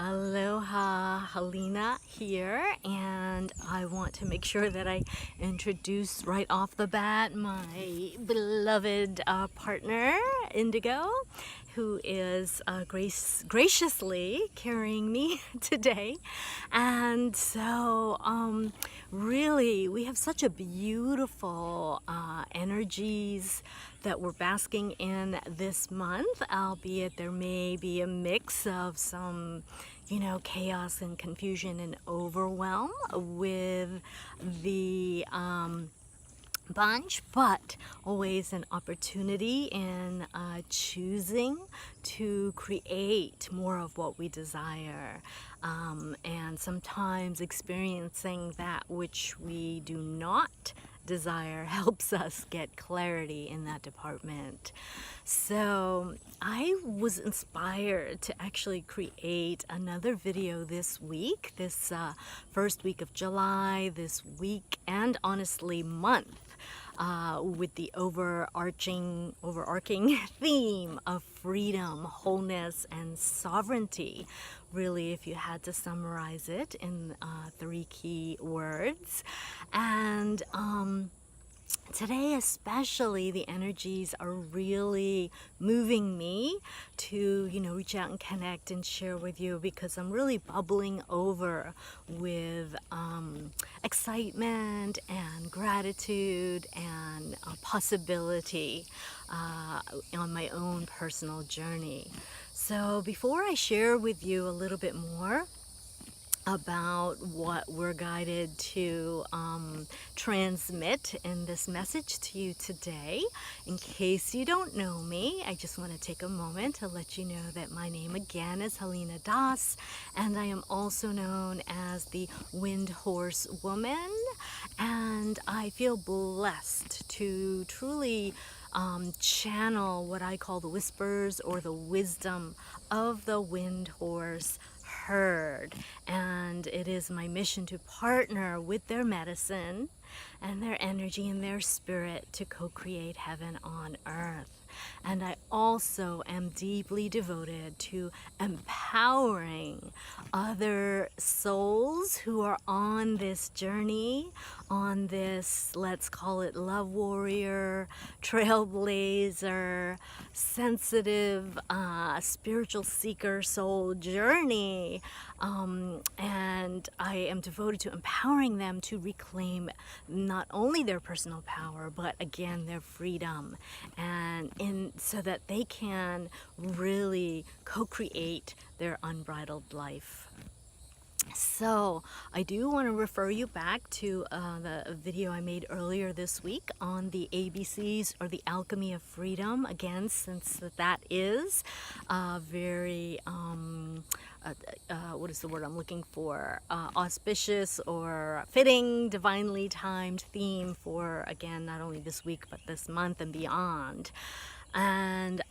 Aloha, Helena here, and I want to make sure that I introduce right off the bat my beloved partner, Indigo, who is graciously carrying me today. And so, really, we have such a beautiful energies that we're basking in this month, albeit there may be a mix of some, chaos and confusion and overwhelm with the bunch, but always an opportunity in choosing to create more of what we desire, and sometimes experiencing that which we do not desire helps us get clarity in that department. So I was inspired to actually create another video this week, this first week of July, this week, and honestly month, with the overarching theme of freedom, wholeness, and sovereignty. Really, if you had to summarize it in 3 key words. And today especially, the energies are really moving me to, reach out and connect and share with you, because I'm really bubbling over with excitement and gratitude and possibility on my own personal journey. So before I share with you a little bit more about what we're guided to transmit in this message to you today, in case you don't know me, I just want to take a moment to let you know that my name again is Helena Das, and I am also known as the Wind Horse Woman, and I feel blessed to truly channel what I call the whispers or the wisdom of the wind horse herd. And it is my mission to partner with their medicine and their energy and their spirit to co-create heaven on earth. And I also am deeply devoted to empowering other souls who are on this journey, on this, let's call it love warrior, trailblazer, sensitive, spiritual seeker soul journey. And I am devoted to empowering them to reclaim not only their personal power, but again, their freedom, and so that they can really co-create their unbridled life. So I do want to refer you back to the video I made earlier this week on the ABCs, or the alchemy of freedom. Again, since that is very what is the word I'm looking for? Auspicious or fitting, divinely timed theme for, again, not only this week but this month and beyond. And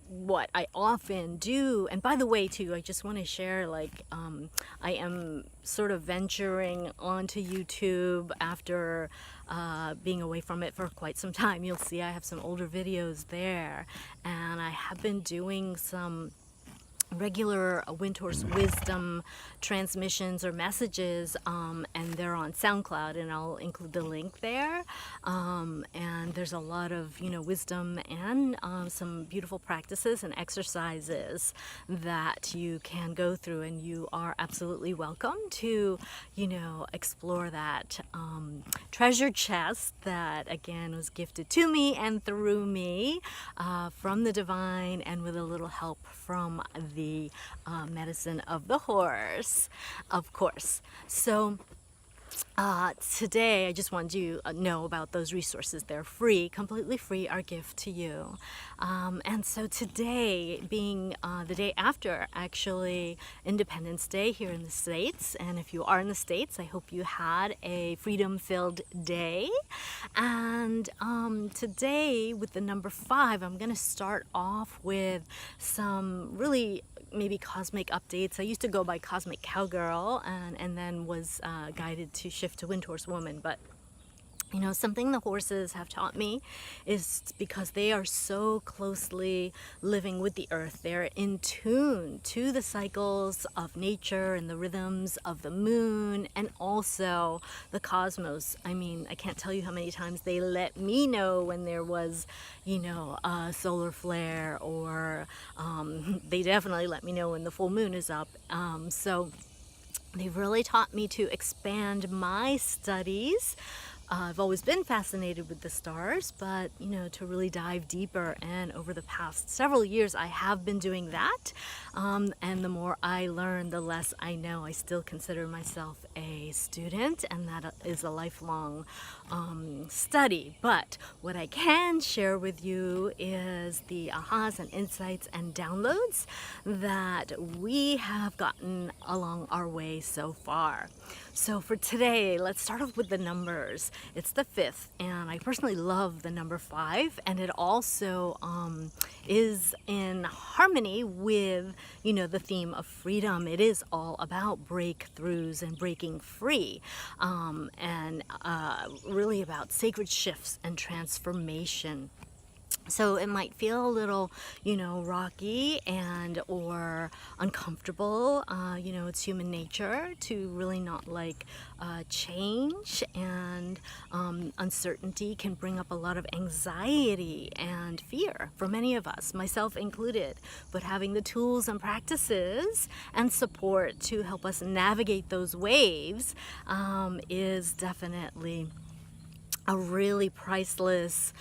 what I often do, and by the way too, I just want to share, I am sort of venturing onto YouTube after being away from it for quite some time. You'll see I have some older videos there, and I have been doing some regular Wind Horse wisdom transmissions or messages, and they're on SoundCloud, and I'll include the link there. And there's a lot of wisdom and some beautiful practices and exercises that you can go through, and you are absolutely welcome to explore that treasure chest that again was gifted to me and through me from the divine, and with a little help from the medicine of the horse, of course. So today I just wanted you to know about those resources. They're free, completely free, our gift to you. And so today, being the day after actually Independence Day here in the States, and if you are in the States, I hope you had a freedom-filled day. And today, with the number 5, I'm going to start off with some really maybe cosmic updates. I used to go by Cosmic Cowgirl, and then was guided to shift to Wind Horse Woman, but You know, something the horses have taught me is because they are so closely living with the earth. They're in tune to the cycles of nature and the rhythms of the moon and also the cosmos. I mean, I can't tell you how many times they let me know when there was, you know, a solar flare, or they definitely let me know when the full moon is up. So they've really taught me to expand my studies. I've always been fascinated with the stars, but you know, to really dive deeper. And over the past several years, I have been doing that. And the more I learn, the less I know. I still consider myself a student, and that is a lifelong study. But what I can share with you is the ahas and insights and downloads that we have gotten along our way so far. So for today, let's start off with the numbers. It's the 5th, and I personally love the number 5, and it also is in harmony with, you know, the theme of freedom. It is all about breakthroughs and breaking free, and really about sacred shifts and transformation. So it might feel a little, you know, rocky and or uncomfortable. You know, it's human nature to really not like change, and uncertainty can bring up a lot of anxiety and fear for many of us, myself included. But having the tools and practices and support to help us navigate those waves is definitely a really priceless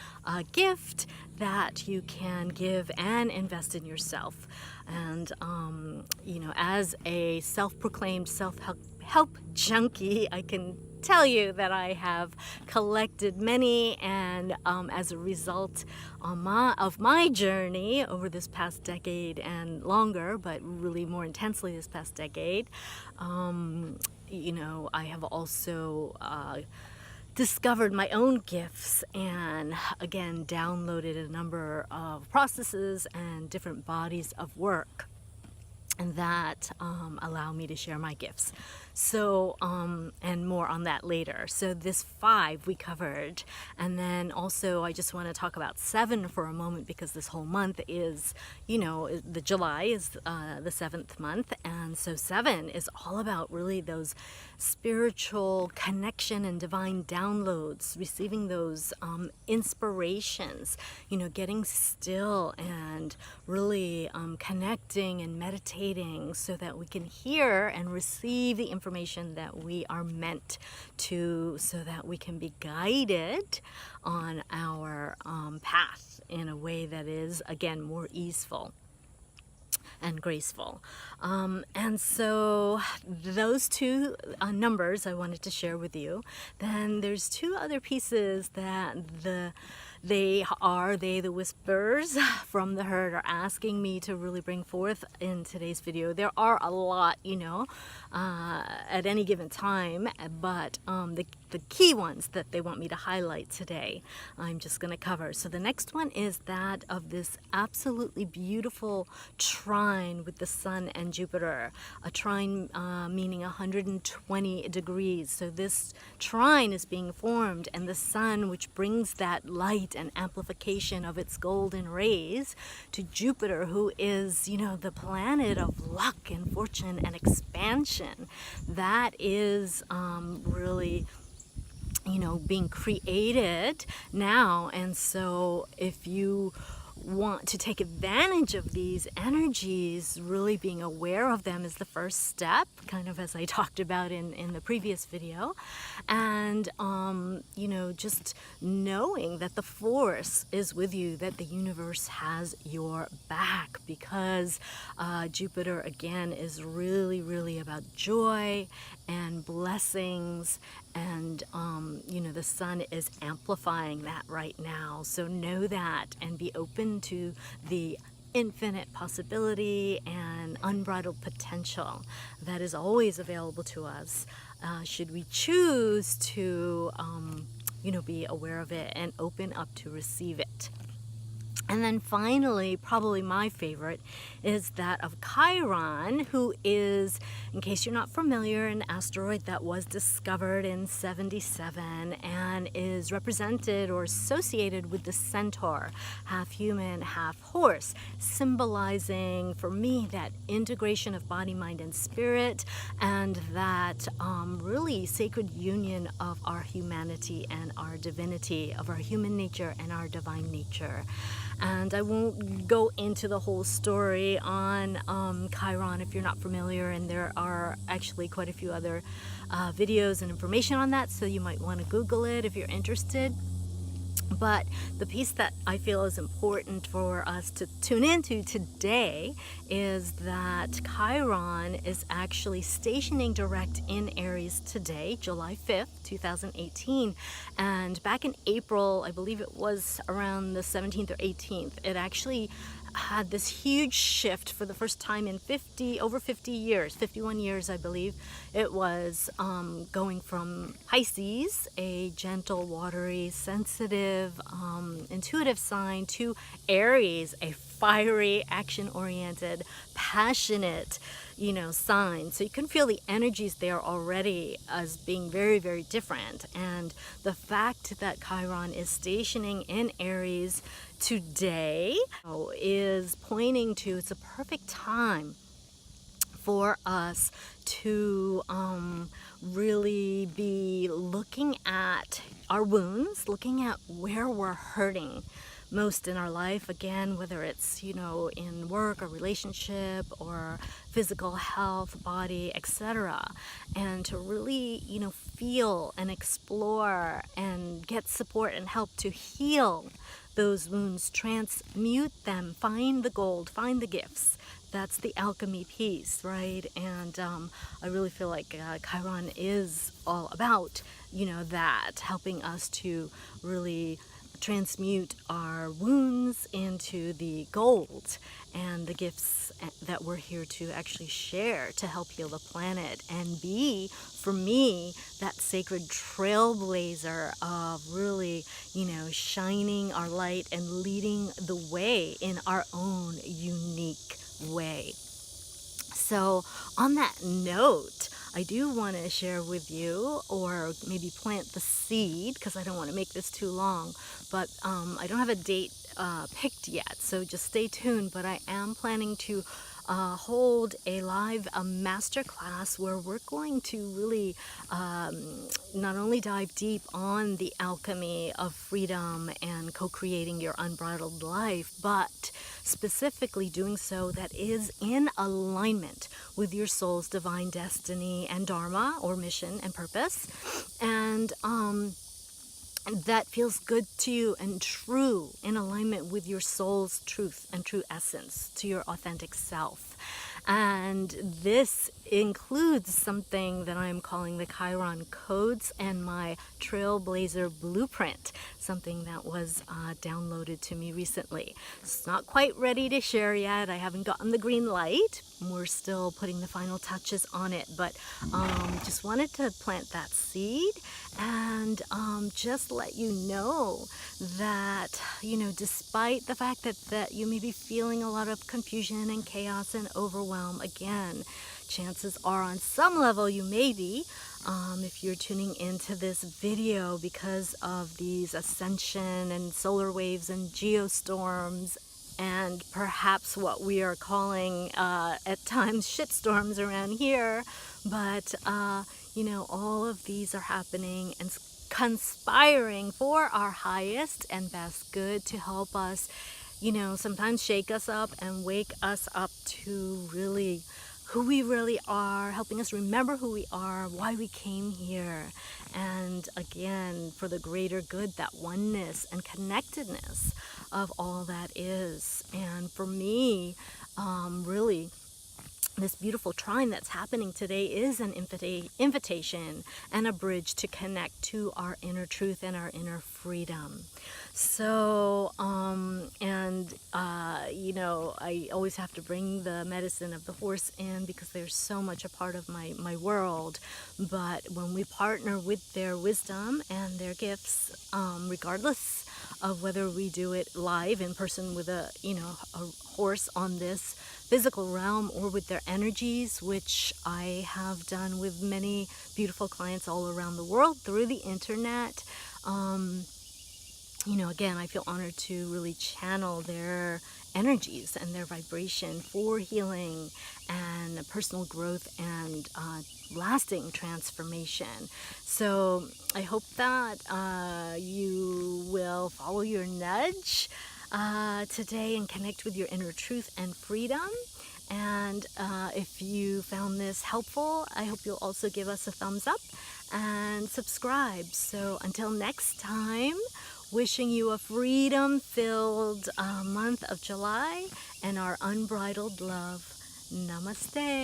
gift that you can give and invest in yourself. And you know, as a self-proclaimed self-help junkie, I can tell you that I have collected many, and as a result of my journey over this past decade and longer, but really more intensely this past decade, you know, I have also discovered my own gifts, and again downloaded a number of processes and different bodies of work that allow me to share my gifts. So and more on that later. So this 5 we covered, and then also I just want to talk about 7 for a moment, because this whole month is, you know, the July is the 7th month, and so 7 is all about really those spiritual connection and divine downloads, receiving those inspirations, you know, getting still and really connecting and meditating so that we can hear and receive the information that we are meant to, so that we can be guided on our path in a way that is, again, more easeful and graceful. And so those 2 numbers I wanted to share with you. Then there's 2 other pieces that the whispers from the herd are asking me to really bring forth in today's video. There are a lot, you know, at any given time, but the key ones that they want me to highlight today, I'm just going to cover. So the next one is that of this absolutely beautiful trine with the Sun and Jupiter. A trine meaning 120 degrees. So this trine is being formed, and the Sun, which brings that light and amplification of its golden rays to Jupiter, who is, you know, the planet of luck and fortune and expansion, that is really, you know, being created now. And so if you want to take advantage of these energies, really being aware of them is the first step, kind of as I talked about in the previous video. And you know, just knowing that the force is with you, that the universe has your back, because Jupiter again is really about joy and blessings, and you know, the Sun is amplifying that right now. So know that and be open to the infinite possibility and unbridled potential that is always available to us, should we choose to you know, be aware of it and open up to receive it. And then finally, probably my favorite, is that of Chiron, who is, in case you're not familiar, an asteroid that was discovered in 77 and is represented or associated with the centaur, half human, half horse, symbolizing for me that integration of body, mind, and spirit, and that really sacred union of our humanity and our divinity, of our human nature and our divine nature. And I won't go into the whole story on Chiron if you're not familiar, and there are actually quite a few other videos and information on that, so you might want to Google it if you're interested. But the piece that I feel is important for us to tune into today is that Chiron is actually stationing direct in Aries today, July 5th, 2018. And back in April, I believe it was around the 17th or 18th, it actually had this huge shift for the first time in over 50 years, 51 years, I believe. It was going from Pisces, a gentle, watery, sensitive, intuitive sign, to Aries, a fiery, action-oriented, passionate, sign. So you can feel the energies there already as being very, very different. And the fact that Chiron is stationing in Aries today is pointing to it's a perfect time for us to really be looking at our wounds, looking at where we're hurting most in our life, again, whether it's in work or relationship or physical health, body, etc., and to really feel and explore and get support and help to heal those wounds, transmute them, find the gold, find the gifts. That's the alchemy piece, right? And I really feel like Chiron is all about, that, helping us to really transmute our wounds into the gold and the gifts that we're here to actually share to help heal the planet and be, for me, that sacred trailblazer of really, shining our light and leading the way in our own unique way. So on that note, I do want to share with you, or maybe plant the seed, because I don't want to make this too long, but I don't have a date picked yet, so just stay tuned. But I am planning to hold a live master class where we're going to really not only dive deep on the alchemy of freedom and co-creating your unbridled life, but specifically doing so that is in alignment with your soul's divine destiny and dharma, or mission and purpose, and that feels good to you and true, in alignment with your soul's truth and true essence, to your authentic self. And this includes something that I'm calling the Chiron Codes and my Trailblazer Blueprint, something that was downloaded to me recently. It's not quite ready to share yet. I haven't gotten the green light. We're still putting the final touches on it, but just wanted to plant that seed and just let you know that, despite the fact that you may be feeling a lot of confusion and chaos and overwhelm, again, chances are on some level you may be, if you're tuning into this video, because of these ascension and solar waves and geostorms and perhaps what we are calling at times shitstorms around here. But all of these are happening and conspiring for our highest and best good, to help us, sometimes shake us up and wake us up to really who we really are, helping us remember who we are, why we came here, and again, for the greater good, that oneness and connectedness of all that is. And for me, really, this beautiful trine that's happening today is an invitation and a bridge to connect to our inner truth and our inner freedom. So, I always have to bring the medicine of the horse in, because they're so much a part of my world. But when we partner with their wisdom and their gifts, regardless of whether we do it live in person with a horse on this physical realm, or with their energies, which I have done with many beautiful clients all around the world through the internet. Again, I feel honored to really channel their energies and their vibration for healing and personal growth and lasting transformation. So I hope that you will follow your nudge today and connect with your inner truth and freedom. And if you found this helpful, I hope you'll also give us a thumbs up and subscribe. So until next time, wishing you a freedom-filled month of July and our unbridled love. Namaste.